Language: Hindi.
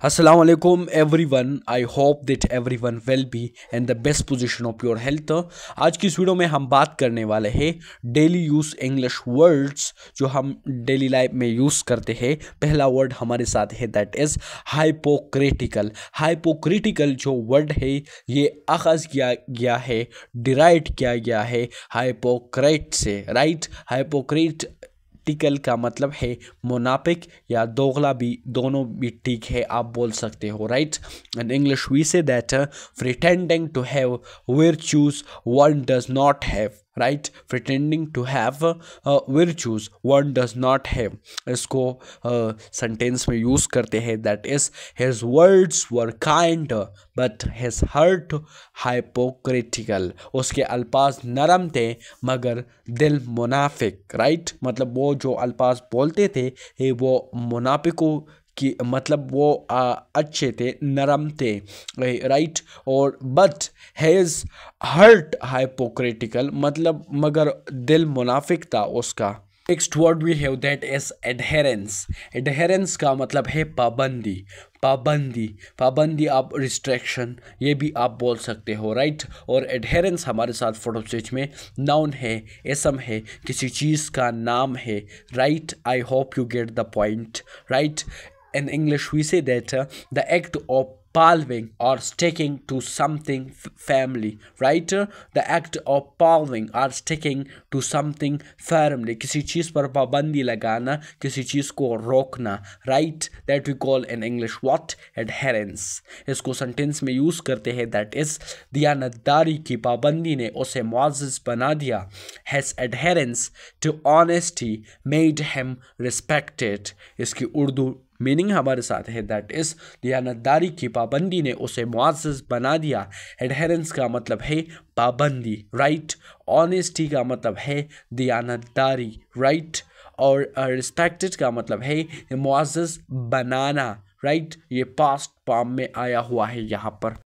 Assalamu alaikum everyone. I hope that everyone will be in the best position of your health. आज की इस वीडियो में हम बात करने वाले हैं डेली यूज़ इंग्लिश वर्ड्स जो हम डेली लाइफ में यूज़ करते हैं। पहला वर्ड हमारे साथ है दैट इज़ हाइपोक्रिटिकल। हाइपोक्रिटिकल जो वर्ड है ये आगाज़ किया गया है, डिराइव किया गया है हाइपोक्रेट से, राइट। हाइपोक्रेट टिकल का मतलब है मुनाफिक या दोगला, भी दोनों भी ठीक है, आप बोल सकते हो, right. In English we say that pretending to have virtues one does not have, right. Pretending to have virtues one does not have, इसको सेंटेंस में यूज़ करते हैं that is his words were kind but his heart hypocritical, उसके अल्फाज नरम थे मगर दिल मुनाफिक, राइट। मतलब वो जो अल्फाज बोलते थे वो मुनाफिकों कि मतलब वो अच्छे थे, नरम थे, राइट। और बट हैज़ हर्ट हाइपोक्रिटिकल, मतलब मगर दिल मुनाफिक था उसका। Next word we have that is adherence. Adherence का मतलब है पाबंदी। पाबंदी पाबंदी आप रिस्ट्रिक्शन ये भी आप बोल सकते हो, राइट। और एडहेरेंस हमारे साथ फोटो स्टेज में नाउन है, इसम है, किसी चीज़ का नाम है, right. I hope you get the point, right. In English, we say that the act of palming or sticking to something firmly, right? The act of palming or sticking to something firmly, किसी चीज़ पर पाबंदी लगाना, किसी चीज़ को रोकना, right? That we call in English what? Adherence. इसको सेंटेंस में यूज़ करते हैं that is दियानतदारी की पाबंदी ने उसे मुअज़्ज़ज़ बना दिया। His adherence to honesty made him respected. इसकी उर्दू मीनिंग हमारे साथ है दैट इज़ दियानतदारी की पाबंदी ने उसे मुअज़्ज़ज़ बना दिया। एडहेरेंस का मतलब है पाबंदी, राइट। ऑनेस्टी का मतलब है दियानतदारी, राइट। और रिस्पेक्टेड का मतलब है मुअज़्ज़ज़ बनाना, राइट। ये पास्ट फॉर्म में आया हुआ है यहाँ पर।